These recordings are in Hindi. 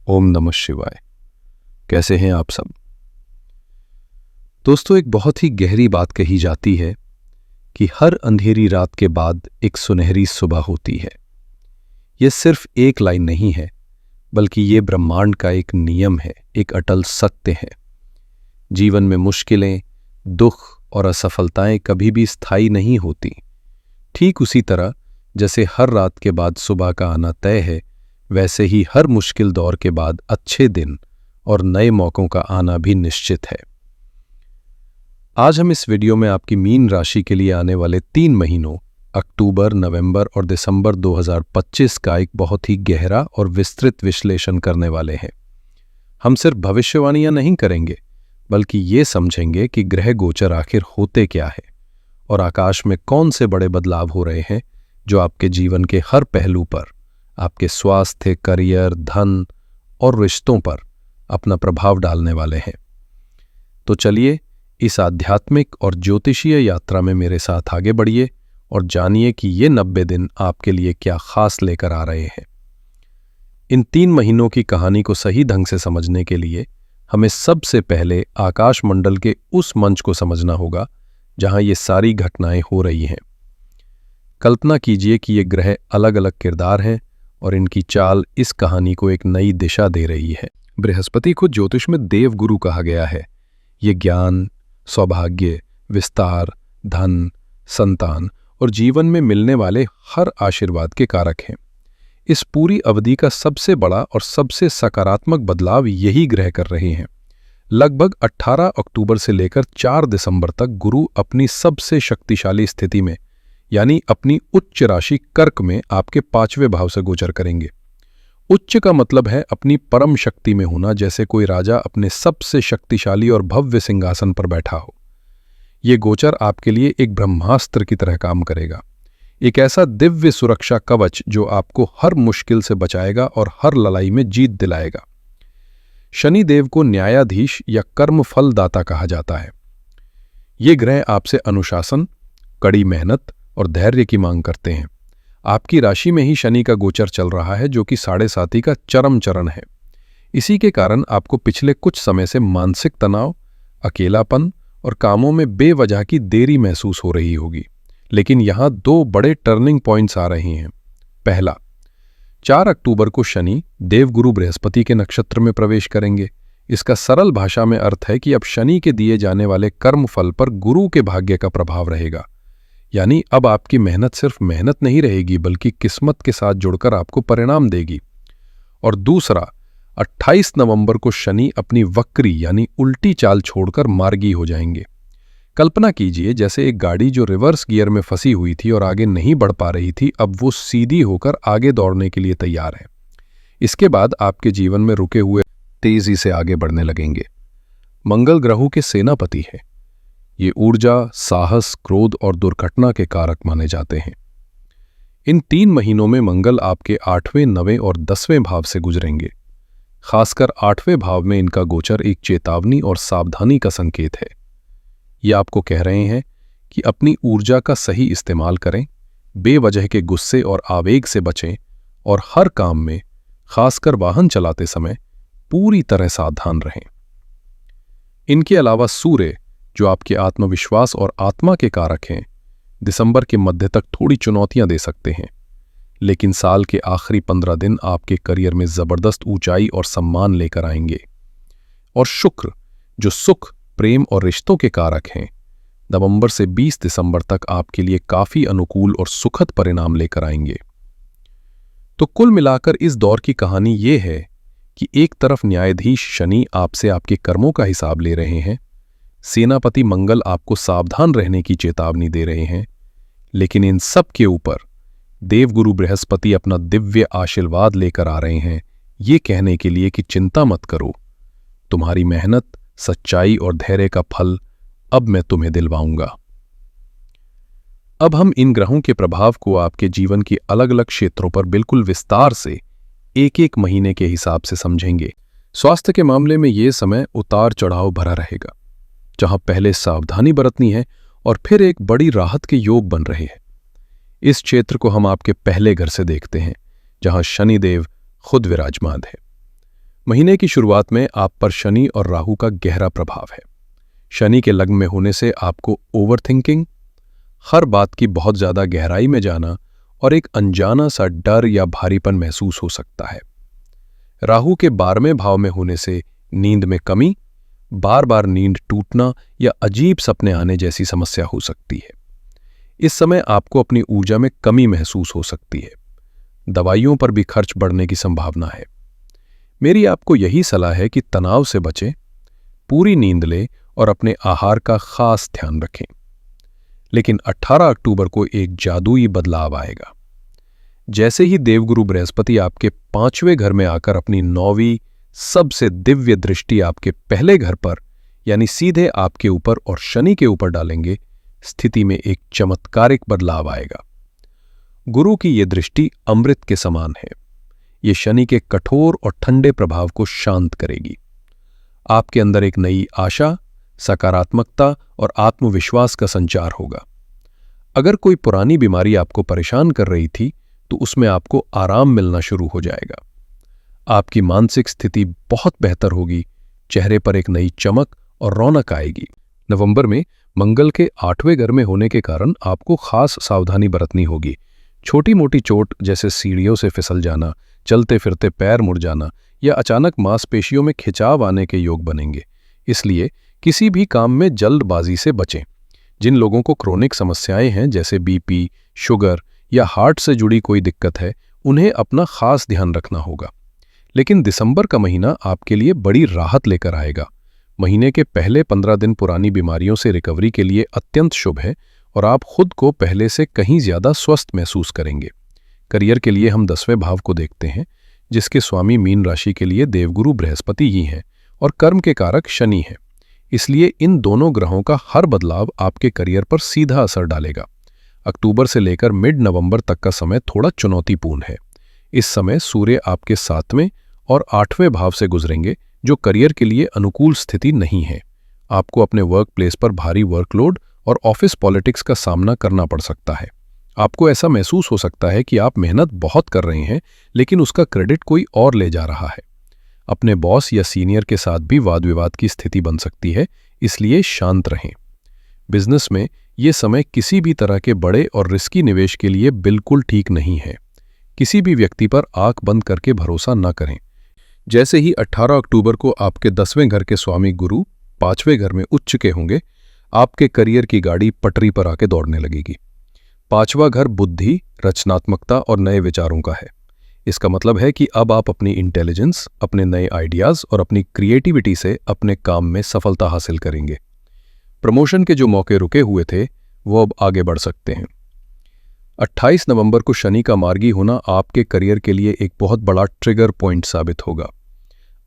ओम नमः शिवाय। कैसे हैं आप सब? दोस्तों, एक बहुत ही गहरी बात कही जाती है कि हर अंधेरी रात के बाद एक सुनहरी सुबह होती है। यह सिर्फ एक लाइन नहीं है, बल्कि ये ब्रह्मांड का एक नियम है, एक अटल सत्य है। जीवन में मुश्किलें, दुख और असफलताएं कभी भी स्थायी नहीं होती। ठीक उसी तरह जैसे हर रात के बाद सुबह का आना तय है, वैसे ही हर मुश्किल दौर के बाद अच्छे दिन और नए मौकों का आना भी निश्चित है। आज हम इस वीडियो में आपकी मीन राशि के लिए आने वाले 3 महीनों अक्टूबर, नवंबर और दिसंबर 2025 का एक बहुत ही गहरा और विस्तृत विश्लेषण करने वाले हैं। हम सिर्फ भविष्यवाणियां नहीं करेंगे, बल्कि ये समझेंगे कि ग्रह गोचर आखिर होते क्या है और आकाश में कौन से बड़े बदलाव हो रहे हैं जो आपके जीवन के हर पहलू पर, आपके स्वास्थ्य, करियर, धन और रिश्तों पर अपना प्रभाव डालने वाले हैं। तो चलिए इस आध्यात्मिक और ज्योतिषीय यात्रा में मेरे साथ आगे बढ़िए और जानिए कि ये 90 दिन आपके लिए क्या खास लेकर आ रहे हैं। इन 3 महीनों की कहानी को सही ढंग से समझने के लिए हमें सबसे पहले आकाश मंडल के उस मंच को समझना होगा जहां ये सारी घटनाएं हो रही हैं। कल्पना कीजिए कि ये ग्रह अलग अलग किरदार हैं और इनकी चाल इस कहानी को एक नई दिशा दे रही है। बृहस्पति को ज्योतिष में देवगुरु कहा गया है। ये ज्ञान, सौभाग्य, विस्तार, धन, संतान और जीवन में मिलने वाले हर आशीर्वाद के कारक हैं। इस पूरी अवधि का सबसे बड़ा और सबसे सकारात्मक बदलाव यही ग्रह कर रहे हैं। लगभग 18 अक्टूबर से लेकर 4 दिसंबर तक गुरु अपनी सबसे शक्तिशाली स्थिति में, यानी अपनी उच्च राशि कर्क में आपके 5वें भाव से गोचर करेंगे। उच्च का मतलब है अपनी परम शक्ति में होना, जैसे कोई राजा अपने सबसे शक्तिशाली और भव्य सिंहासन पर बैठा हो। ये गोचर आपके लिए एक ब्रह्मास्त्र की तरह काम करेगा, एक ऐसा दिव्य सुरक्षा कवच जो आपको हर मुश्किल से बचाएगा और हर लड़ाई में जीत दिलाएगा। शनि देव को न्यायाधीश या कर्म फलदाता कहा जाता है। ये ग्रह आपसे अनुशासन, कड़ी मेहनत और धैर्य की मांग करते हैं। आपकी राशि में ही शनि का गोचर चल रहा है, जो कि 7.5 का चरम चरण है। इसी के कारण आपको पिछले कुछ समय से मानसिक तनाव, अकेलापन और कामों में बेवजह की देरी महसूस हो रही होगी। लेकिन यहां 2 बड़े टर्निंग पॉइंट्स आ रहे हैं। पहला, 4 अक्टूबर को शनि देवगुरु बृहस्पति के नक्षत्र में प्रवेश करेंगे। इसका सरल भाषा में अर्थ है कि अब शनि के दिए जाने वाले कर्म फल पर गुरु के भाग्य का प्रभाव रहेगा। यानी अब आपकी मेहनत सिर्फ मेहनत नहीं रहेगी, बल्कि किस्मत के साथ जुड़कर आपको परिणाम देगी। और दूसरा, 28 नवंबर को शनि अपनी वक्री यानी उल्टी चाल छोड़कर मार्गी हो जाएंगे। कल्पना कीजिए जैसे एक गाड़ी जो रिवर्स गियर में फंसी हुई थी और आगे नहीं बढ़ पा रही थी, अब वो सीधी होकर आगे दौड़ने के लिए तैयार है। इसके बाद आपके जीवन में रुके हुए तेजी से आगे बढ़ने लगेंगे। मंगल ग्रहों के सेनापति है। ये ऊर्जा, साहस, क्रोध और दुर्घटना के कारक माने जाते हैं। इन 3 महीनों में मंगल आपके 8वें, 9वें और 10वें भाव से गुजरेंगे। खासकर 8वें भाव में इनका गोचर एक चेतावनी और सावधानी का संकेत है। ये आपको कह रहे हैं कि अपनी ऊर्जा का सही इस्तेमाल करें, बेवजह के गुस्से और आवेग से बचें और हर काम में, खासकर वाहन चलाते समय, पूरी तरह सावधान रहें। इनके अलावा सूर्य, जो आपके आत्मविश्वास और आत्मा के कारक हैं, दिसंबर के मध्य तक थोड़ी चुनौतियां दे सकते हैं। लेकिन साल के आखिरी 15 दिन आपके करियर में जबरदस्त ऊंचाई और सम्मान लेकर आएंगे। और शुक्र, जो सुख, प्रेम और रिश्तों के कारक हैं, नवंबर से 20 दिसंबर तक आपके लिए काफी अनुकूल और सुखद परिणाम लेकर आएंगे। तो कुल मिलाकर इस दौर की कहानी ये है कि एक तरफ न्यायाधीश शनि आपसे आपके कर्मों का हिसाब ले रहे हैं, सेनापति मंगल आपको सावधान रहने की चेतावनी दे रहे हैं, लेकिन इन सब के ऊपर देवगुरु बृहस्पति अपना दिव्य आशीर्वाद लेकर आ रहे हैं, ये कहने के लिए कि चिंता मत करो, तुम्हारी मेहनत, सच्चाई और धैर्य का फल अब मैं तुम्हें दिलवाऊंगा। अब हम इन ग्रहों के प्रभाव को आपके जीवन के अलग अलग क्षेत्रों पर बिल्कुल विस्तार से एक महीने के हिसाब से समझेंगे। स्वास्थ्य के मामले में ये समय उतार चढ़ाव भरा रहेगा, जहां पहले सावधानी बरतनी है और फिर एक बड़ी राहत के योग बन रहे हैं। इस क्षेत्र को हम आपके पहले घर से देखते हैं, जहां शनिदेव खुद विराजमान है। महीने की शुरुआत में आप पर शनि और राहु का गहरा प्रभाव है। शनि के लग्न में होने से आपको ओवरथिंकिंग, हर बात की बहुत ज्यादा गहराई में जाना और एक अनजाना सा डर या भारीपन महसूस हो सकता है। राहु के 12वें भाव में होने से नींद में कमी, बार बार नींद टूटना या अजीब सपने आने जैसी समस्या हो सकती है। इस समय आपको अपनी ऊर्जा में कमी महसूस हो सकती है। दवाइयों पर भी खर्च बढ़ने की संभावना है। मेरी आपको यही सलाह है कि तनाव से बचें, पूरी नींद लें और अपने आहार का खास ध्यान रखें। लेकिन 18 अक्टूबर को एक जादुई बदलाव आएगा। जैसे ही देवगुरु बृहस्पति आपके 5वें घर में आकर अपनी 9वीं सबसे दिव्य दृष्टि आपके पहले घर पर यानी सीधे आपके ऊपर और शनि के ऊपर डालेंगे, स्थिति में एक चमत्कारिक बदलाव आएगा। गुरु की यह दृष्टि अमृत के समान है। ये शनि के कठोर और ठंडे प्रभाव को शांत करेगी। आपके अंदर एक नई आशा, सकारात्मकता और आत्मविश्वास का संचार होगा। अगर कोई पुरानी बीमारी आपको परेशान कर रही थी तो उसमें आपको आराम मिलना शुरू हो जाएगा। आपकी मानसिक स्थिति बहुत बेहतर होगी, चेहरे पर एक नई चमक और रौनक आएगी। नवंबर में मंगल के 8वें घर में होने के कारण आपको खास सावधानी बरतनी होगी। छोटी मोटी चोट जैसे सीढ़ियों से फिसल जाना, चलते फिरते पैर मुड़ जाना या अचानक मांसपेशियों में खिंचाव आने के योग बनेंगे। इसलिए किसी भी काम में जल्दबाजी से बचें। जिन लोगों को क्रोनिक समस्याएं हैं जैसे बीपी, शुगर या हार्ट से जुड़ी कोई दिक्कत है, उन्हें अपना खास ध्यान रखना होगा। लेकिन दिसंबर का महीना आपके लिए बड़ी राहत लेकर आएगा। महीने के पहले 15 दिन पुरानी बीमारियों से रिकवरी के लिए अत्यंत शुभ है और आप खुद को पहले से कहीं ज्यादा स्वस्थ महसूस करेंगे। करियर के लिए हम 10वें भाव को देखते हैं, जिसके स्वामी मीन राशि के लिए देवगुरु बृहस्पति ही हैं और कर्म के कारक शनि है। इसलिए इन दोनों ग्रहों का हर बदलाव आपके करियर पर सीधा असर डालेगा। अक्टूबर से लेकर मिड नवंबर तक का समय थोड़ा चुनौतीपूर्ण है। इस समय सूर्य आपके 7वें और 8वें भाव से गुजरेंगे, जो करियर के लिए अनुकूल स्थिति नहीं है। आपको अपने वर्क प्लेस पर भारी वर्कलोड और ऑफिस पॉलिटिक्स का सामना करना पड़ सकता है। आपको ऐसा महसूस हो सकता है कि आप मेहनत बहुत कर रहे हैं, लेकिन उसका क्रेडिट कोई और ले जा रहा है। अपने बॉस या सीनियर के साथ भी वाद विवाद की स्थिति बन सकती है, इसलिए शांत रहें। बिजनेस में ये समय किसी भी तरह के बड़े और रिस्की निवेश के लिए बिल्कुल ठीक नहीं है। किसी भी व्यक्ति पर आंख बंद करके भरोसा न करें। जैसे ही 18 अक्टूबर को आपके 10वें घर के स्वामी गुरु 5वें घर में उच्च चुके होंगे, आपके करियर की गाड़ी पटरी पर आके दौड़ने लगेगी। 5वां घर बुद्धि, रचनात्मकता और नए विचारों का है। इसका मतलब है कि अब आप अपनी इंटेलिजेंस, अपने नए आइडियाज और अपनी क्रिएटिविटी से अपने काम में सफलता हासिल करेंगे। प्रमोशन के जो मौके रुके हुए थे वो अब आगे बढ़ सकते हैं। 28 नवंबर को शनि का मार्गी होना आपके करियर के लिए एक बहुत बड़ा ट्रिगर पॉइंट साबित होगा।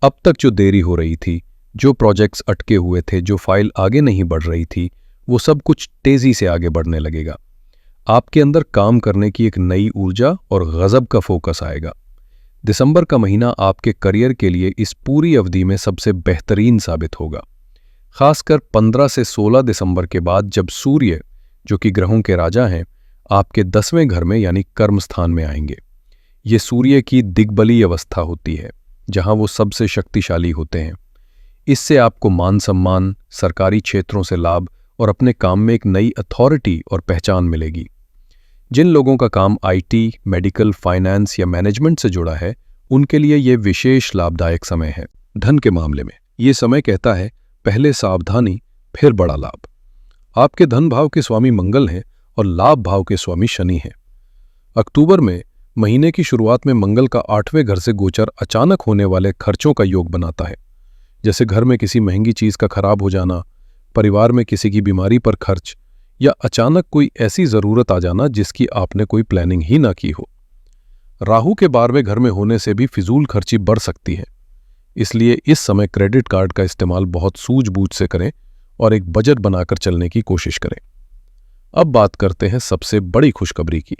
अब तक जो देरी हो रही थी, जो प्रोजेक्ट्स अटके हुए थे, जो फाइल आगे नहीं बढ़ रही थी, वो सब कुछ तेजी से आगे बढ़ने लगेगा। आपके अंदर काम करने की एक नई ऊर्जा और गजब का फोकस आएगा। दिसंबर का महीना आपके करियर के लिए इस पूरी अवधि में सबसे बेहतरीन साबित होगा। खासकर 15 से 16 दिसंबर के बाद, जब सूर्य, जो कि ग्रहों के राजा हैं, आपके 10वें घर में यानी कर्म स्थान में आएंगे। ये सूर्य की दिग्बली अवस्था होती है, जहां वो सबसे शक्तिशाली होते हैं। इससे आपको मान सम्मान, सरकारी क्षेत्रों से लाभ और अपने काम में एक नई अथॉरिटी और पहचान मिलेगी। जिन लोगों का काम आईटी, मेडिकल, फाइनेंस या मैनेजमेंट से जुड़ा है, उनके लिए ये विशेष लाभदायक समय है। धन के मामले में ये समय कहता है, पहले सावधानी फिर बड़ा लाभ। आपके धन भाव के स्वामी मंगल हैं और लाभ भाव के स्वामी शनि हैं। अक्टूबर में महीने की शुरुआत में मंगल का 8वें घर से गोचर अचानक होने वाले खर्चों का योग बनाता है, जैसे घर में किसी महंगी चीज का खराब हो जाना, परिवार में किसी की बीमारी पर खर्च या अचानक कोई ऐसी जरूरत आ जाना जिसकी आपने कोई प्लानिंग ही ना की हो। राहु के 12वें घर में होने से भी फिजूल खर्ची बढ़ सकती है, इसलिए इस समय क्रेडिट कार्ड का इस्तेमाल बहुत सूझबूझ से करें और एक बजट बनाकर चलने की कोशिश करें। अब बात करते हैं सबसे बड़ी खुशखबरी की।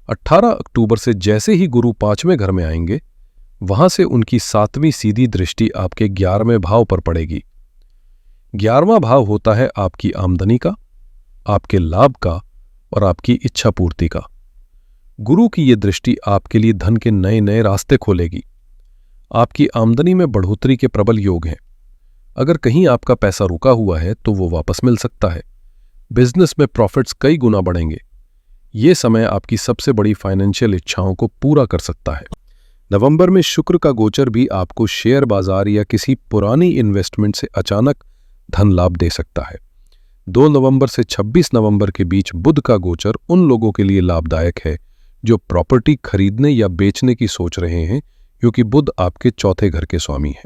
18 अक्टूबर से जैसे ही गुरु 5वें घर में आएंगे, वहां से उनकी 7वीं सीधी दृष्टि आपके 11वें भाव पर पड़ेगी। 11वां भाव होता है आपकी आमदनी का, आपके लाभ का और आपकी इच्छा पूर्ति का। गुरु की यह दृष्टि आपके लिए धन के नए नए रास्ते खोलेगी। आपकी आमदनी में बढ़ोतरी के प्रबल योग हैं। अगर कहीं आपका पैसा रुका हुआ है तो वो वापस मिल सकता है। बिजनेस में प्रॉफिट्स कई गुना बढ़ेंगे। ये समय आपकी सबसे बड़ी फाइनेंशियल इच्छाओं को पूरा कर सकता है। नवंबर में शुक्र का गोचर भी आपको शेयर बाजार या किसी पुरानी इन्वेस्टमेंट से अचानक धन लाभ दे सकता है। 2 नवंबर से 26 नवंबर के बीच बुध का गोचर उन लोगों के लिए लाभदायक है जो प्रॉपर्टी खरीदने या बेचने की सोच रहे हैं, क्योंकि बुध आपके चौथे घर के स्वामी हैं।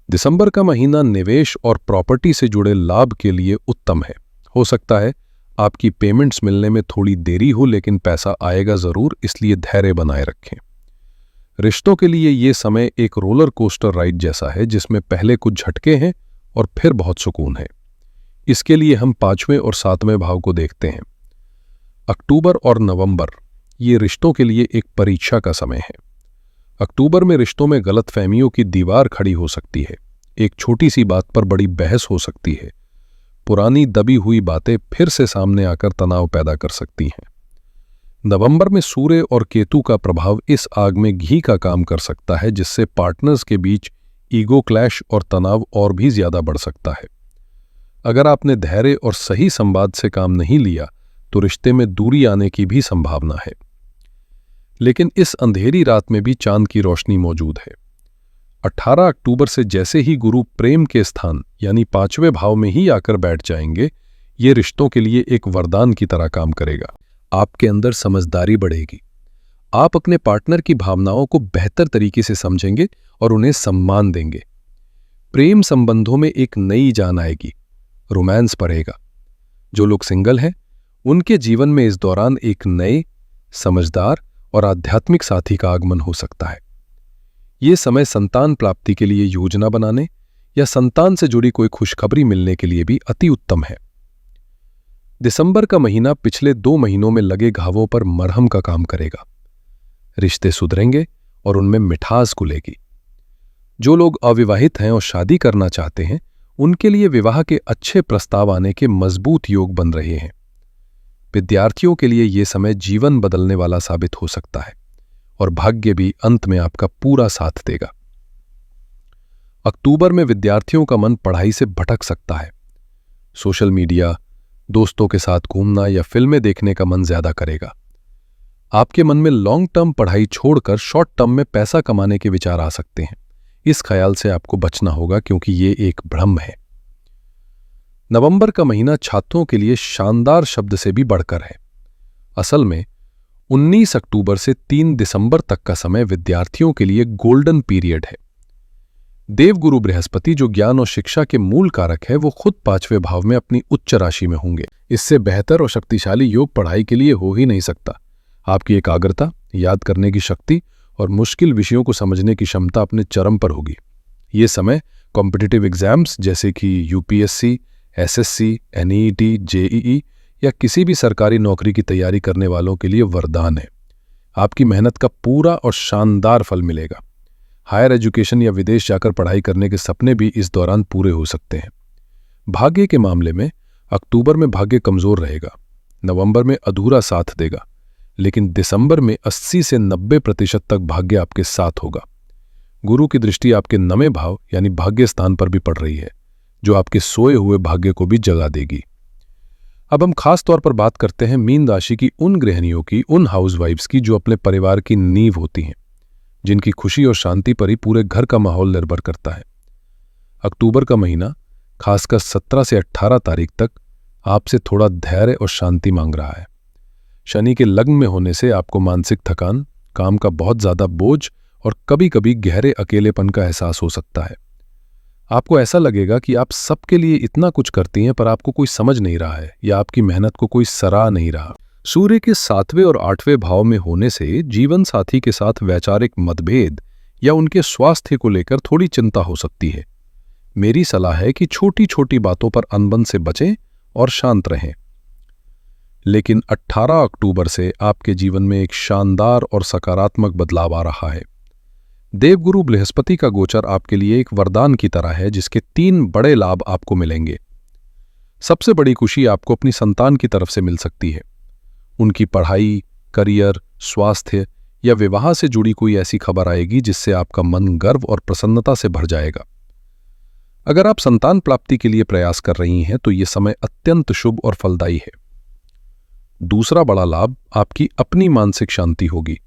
दिसंबर का महीना निवेश और प्रॉपर्टी से जुड़े लाभ के लिए उत्तम है। हो सकता है आपकी पेमेंट्स मिलने में थोड़ी देरी हो, लेकिन पैसा आएगा जरूर, इसलिए धैर्य बनाए रखें। रिश्तों के लिए ये समय एक रोलर कोस्टर राइड जैसा है, जिसमें पहले कुछ झटके हैं और फिर बहुत सुकून है। इसके लिए हम 5वें और 7वें भाव को देखते हैं। अक्टूबर और नवंबर ये रिश्तों के लिए एक परीक्षा का समय है। अक्टूबर में रिश्तों में गलतफहमियों की दीवार खड़ी हो सकती है। एक छोटी सी बात पर बड़ी बहस हो सकती है। पुरानी दबी हुई बातें फिर से सामने आकर तनाव पैदा कर सकती हैं। नवंबर में सूर्य और केतु का प्रभाव इस आग में घी का काम कर सकता है, जिससे पार्टनर्स के बीच ईगो क्लैश और तनाव और भी ज्यादा बढ़ सकता है। अगर आपने धैर्य और सही संवाद से काम नहीं लिया तो रिश्ते में दूरी आने की भी संभावना है। लेकिन इस अंधेरी रात में भी चांद की रोशनी मौजूद है। 18 अक्टूबर से जैसे ही गुरु प्रेम के स्थान यानी 5वें भाव में ही आकर बैठ जाएंगे, ये रिश्तों के लिए एक वरदान की तरह काम करेगा। आपके अंदर समझदारी बढ़ेगी। आप अपने पार्टनर की भावनाओं को बेहतर तरीके से समझेंगे और उन्हें सम्मान देंगे। प्रेम संबंधों में एक नई जान आएगी, रोमांस बढ़ेगा। जो लोग सिंगल हैं, उनके जीवन में इस दौरान एक नए, समझदार और आध्यात्मिक साथी का आगमन हो सकता है। ये समय संतान प्राप्ति के लिए योजना बनाने या संतान से जुड़ी कोई खुशखबरी मिलने के लिए भी अति उत्तम है। दिसंबर का महीना पिछले 2 महीनों में लगे घावों पर मरहम का काम करेगा। रिश्ते सुधरेंगे और उनमें मिठास घुलेगी। जो लोग अविवाहित हैं और शादी करना चाहते हैं, उनके लिए विवाह के अच्छे प्रस्ताव आने के मजबूत योग बन रहे हैं। विद्यार्थियों के लिए यह समय जीवन बदलने वाला साबित हो सकता है और भाग्य भी अंत में आपका पूरा साथ देगा। अक्टूबर में विद्यार्थियों का मन पढ़ाई से भटक सकता है। सोशल मीडिया, दोस्तों के साथ घूमना या फिल्में देखने का मन ज्यादा करेगा। आपके मन में लॉन्ग टर्म पढ़ाई छोड़कर शॉर्ट टर्म में पैसा कमाने के विचार आ सकते हैं। इस ख्याल से आपको बचना होगा, क्योंकि ये एक भ्रम है। नवंबर का महीना छात्रों के लिए शानदार शब्द से भी बढ़कर है। असल में 19 अक्टूबर से 3 दिसंबर तक का समय विद्यार्थियों के लिए गोल्डन पीरियड है। देवगुरु बृहस्पति, जो ज्ञान और शिक्षा के मूल कारक है, वो खुद 5वें भाव में अपनी उच्च राशि में होंगे। इससे बेहतर और शक्तिशाली योग पढ़ाई के लिए हो ही नहीं सकता। आपकी एकाग्रता, याद करने की शक्ति और मुश्किल विषयों को समझने की क्षमता अपने चरम पर होगी। ये समय कॉम्पिटिटिव एग्जाम्स जैसे कि यूपीएससी, एसएससी, एनईटी, जेईई या किसी भी सरकारी नौकरी की तैयारी करने वालों के लिए वरदान है। आपकी मेहनत का पूरा और शानदार फल मिलेगा। हायर एजुकेशन या विदेश जाकर पढ़ाई करने के सपने भी इस दौरान पूरे हो सकते हैं। भाग्य के मामले में अक्टूबर में भाग्य कमजोर रहेगा, नवंबर में अधूरा साथ देगा, लेकिन दिसंबर में 80 से 90% तक भाग्य आपके साथ होगा। गुरु की दृष्टि आपके 9वें भाव यानी भाग्य स्थान पर भी पड़ रही है, जो आपके सोए हुए भाग्य को भी जगा देगी। अब हम खास तौर पर बात करते हैं मीन राशि की उन गृहिणियों की, उन हाउसवाइफ्स की जो अपने परिवार की नींव होती हैं, जिनकी खुशी और शांति पर ही पूरे घर का माहौल निर्भर करता है। अक्टूबर का महीना खासकर 17 से 18 तारीख तक आपसे थोड़ा धैर्य और शांति मांग रहा है। शनि के लग्न में होने से आपको मानसिक थकान, काम का बहुत ज्यादा बोझ और कभी कभी गहरे अकेलेपन का एहसास हो सकता है। आपको ऐसा लगेगा कि आप सबके लिए इतना कुछ करती हैं, पर आपको कोई समझ नहीं रहा है या आपकी मेहनत को कोई सराह नहीं रहा। सूर्य के 7वें और 8वें भाव में होने से जीवन साथी के साथ वैचारिक मतभेद या उनके स्वास्थ्य को लेकर थोड़ी चिंता हो सकती है। मेरी सलाह है कि छोटी छोटी बातों पर अनबन से बचें और शांत रहें। लेकिन 18 अक्टूबर से आपके जीवन में एक शानदार और सकारात्मक बदलाव आ रहा है। देवगुरु बृहस्पति का गोचर आपके लिए एक वरदान की तरह है, जिसके 3 बड़े लाभ आपको मिलेंगे। सबसे बड़ी खुशी आपको अपनी संतान की तरफ से मिल सकती है। उनकी पढ़ाई, करियर, स्वास्थ्य या विवाह से जुड़ी कोई ऐसी खबर आएगी जिससे आपका मन गर्व और प्रसन्नता से भर जाएगा। अगर आप संतान प्राप्ति के लिए प्रयास कर रही हैं तो यह समय अत्यंत शुभ और फलदायी है। दूसरा बड़ा लाभ आपकी अपनी मानसिक शांति होगी।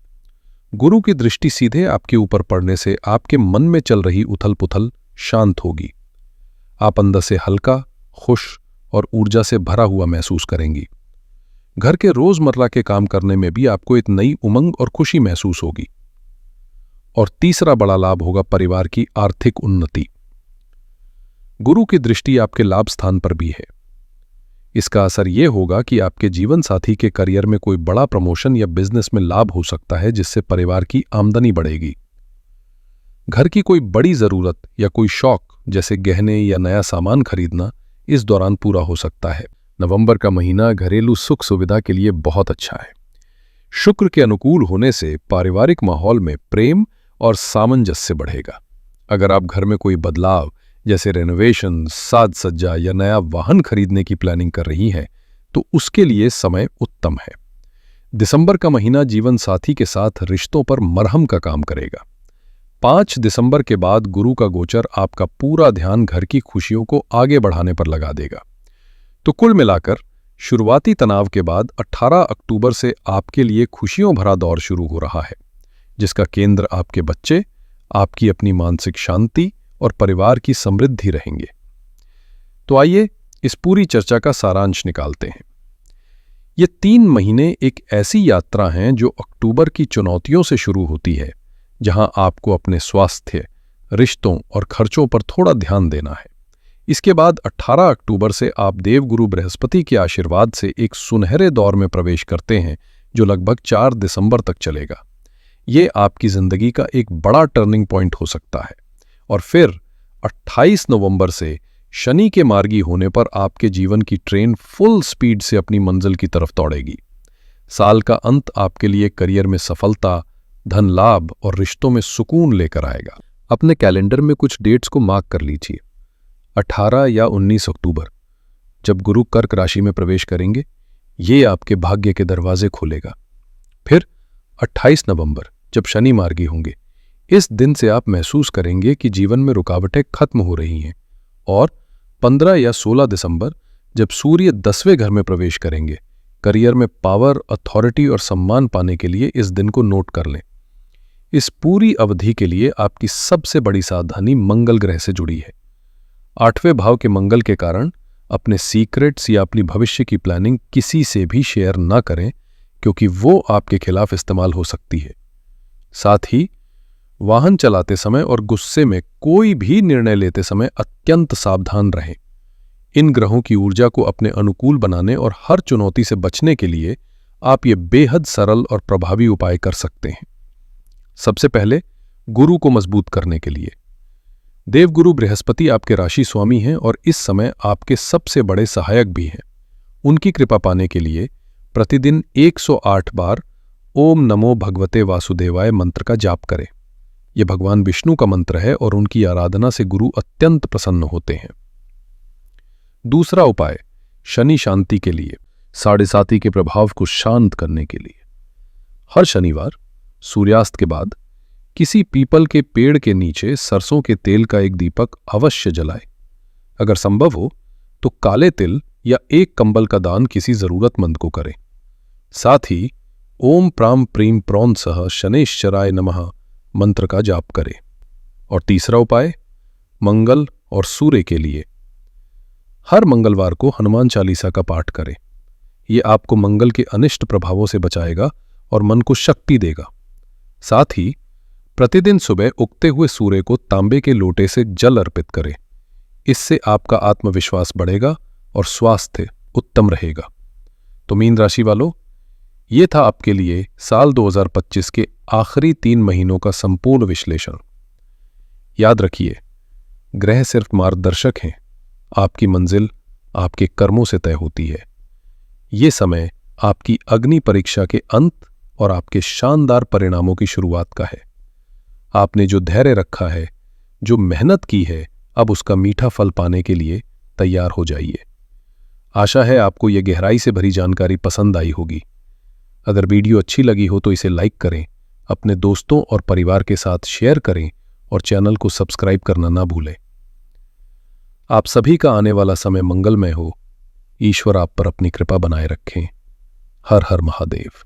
गुरु की दृष्टि सीधे आपके ऊपर पड़ने से आपके मन में चल रही उथल पुथल शांत होगी। आप अंदर से हल्का, खुश और ऊर्जा से भरा हुआ महसूस करेंगी। घर के रोजमर्रा के काम करने में भी आपको एक नई उमंग और खुशी महसूस होगी। और तीसरा बड़ा लाभ होगा परिवार की आर्थिक उन्नति। गुरु की दृष्टि आपके लाभ स्थान पर भी है। इसका असर यह होगा कि आपके जीवन साथी के करियर में कोई बड़ा प्रमोशन या बिजनेस में लाभ हो सकता है, जिससे परिवार की आमदनी बढ़ेगी। घर की कोई बड़ी जरूरत या कोई शौक जैसे गहने या नया सामान खरीदना इस दौरान पूरा हो सकता है। नवंबर का महीना घरेलू सुख सुविधा के लिए बहुत अच्छा है। शुक्र के अनुकूल होने से पारिवारिक माहौल में प्रेम और सामंजस्य बढ़ेगा। अगर आप घर में कोई बदलाव जैसे रेनोवेशन, साज सज्जा या नया वाहन खरीदने की प्लानिंग कर रही हैं तो उसके लिए समय उत्तम है। दिसंबर का महीना जीवन साथी के साथ रिश्तों पर मरहम का काम करेगा। 5 दिसंबर के बाद गुरु का गोचर आपका पूरा ध्यान घर की खुशियों को आगे बढ़ाने पर लगा देगा। तो कुल मिलाकर शुरुआती तनाव के बाद 18 अक्टूबर से आपके लिए खुशियों भरा दौर शुरू हो रहा है, जिसका केंद्र आपके बच्चे, आपकी अपनी मानसिक शांति और परिवार की समृद्धि रहेंगे। तो आइए इस पूरी चर्चा का सारांश निकालते हैं। ये 3 महीने एक ऐसी यात्रा हैं जो अक्टूबर की चुनौतियों से शुरू होती है, जहां आपको अपने स्वास्थ्य, रिश्तों और खर्चों पर थोड़ा ध्यान देना है। इसके बाद 18 अक्टूबर से आप देवगुरु बृहस्पति के आशीर्वाद से एक सुनहरे दौर में प्रवेश करते हैं जो लगभग 4 दिसंबर तक चलेगा। ये आपकी जिंदगी का एक बड़ा टर्निंग पॉइंट हो सकता है। और फिर 28 नवंबर से शनि के मार्गी होने पर आपके जीवन की ट्रेन फुल स्पीड से अपनी मंजिल की तरफ दौड़ेगी। साल का अंत आपके लिए करियर में सफलता, धन लाभ और रिश्तों में सुकून लेकर आएगा। अपने कैलेंडर में कुछ डेट्स को मार्क कर लीजिए। 18 या 19 अक्टूबर जब गुरु कर्क राशि में प्रवेश करेंगे, ये आपके भाग्य के दरवाजे खोलेगा। फिर 28 नवंबर जब शनि मार्गी होंगे, इस दिन से आप महसूस करेंगे कि जीवन में रुकावटें खत्म हो रही हैं। और 15 या 16 दिसंबर जब सूर्य 10वें घर में प्रवेश करेंगे, करियर में पावर, अथॉरिटी और सम्मान पाने के लिए इस दिन को नोट कर लें। इस पूरी अवधि के लिए आपकी सबसे बड़ी सावधानी मंगल ग्रह से जुड़ी है। 8वें भाव के मंगल के कारण अपने सीक्रेट्स या अपनी भविष्य की प्लानिंग किसी से भी शेयर ना करें, क्योंकि वो आपके खिलाफ इस्तेमाल हो सकती है। साथ ही वाहन चलाते समय और गुस्से में कोई भी निर्णय लेते समय अत्यंत सावधान रहें। इन ग्रहों की ऊर्जा को अपने अनुकूल बनाने और हर चुनौती से बचने के लिए आप ये बेहद सरल और प्रभावी उपाय कर सकते हैं। सबसे पहले गुरु को मजबूत करने के लिए देवगुरु बृहस्पति आपके राशि स्वामी हैं और इस समय आपके सबसे बड़े सहायक भी हैं। उनकी कृपा पाने के लिए प्रतिदिन 108 बार ओम नमो भगवते वासुदेवाय मंत्र का जाप करें। यह भगवान विष्णु का मंत्र है और उनकी आराधना से गुरु अत्यंत प्रसन्न होते हैं। दूसरा उपाय शनि शांति के लिए, 7.5 के प्रभाव को शांत करने के लिए हर शनिवार सूर्यास्त के बाद किसी पीपल के पेड़ के नीचे सरसों के तेल का एक दीपक अवश्य जलाए। अगर संभव हो तो काले तिल या एक कंबल का दान किसी जरूरतमंद को करें। साथ ही ओम प्राम प्रीम प्रौन सह शनेश्चराय नमः मंत्र का जाप करें। और तीसरा उपाय मंगल और सूर्य के लिए हर मंगलवार को हनुमान चालीसा का पाठ करें। यह आपको मंगल के अनिष्ट प्रभावों से बचाएगा और मन को शक्ति देगा। साथ ही प्रतिदिन सुबह उगते हुए सूर्य को तांबे के लोटे से जल अर्पित करें। इससे आपका आत्मविश्वास बढ़ेगा और स्वास्थ्य उत्तम रहेगा। तो मीन राशि वालों, ये था आपके लिए साल 2025 के आखिरी 3 महीनों का संपूर्ण विश्लेषण। याद रखिए, ग्रह सिर्फ मार्गदर्शक हैं, आपकी मंजिल आपके कर्मों से तय होती है। ये समय आपकी अग्नि परीक्षा के अंत और आपके शानदार परिणामों की शुरुआत का है। आपने जो धैर्य रखा है, जो मेहनत की है, अब उसका मीठा फल पाने के लिए तैयार हो जाइए। आशा है आपको यह गहराई से भरी जानकारी पसंद आई होगी। अगर वीडियो अच्छी लगी हो तो इसे लाइक करें अपने दोस्तों और परिवार के साथ शेयर करें और चैनल को सब्सक्राइब करना ना भूलें। आप सभी का आने वाला समय मंगलमय हो। ईश्वर आप पर अपनी कृपा बनाए रखें। हर हर महादेव।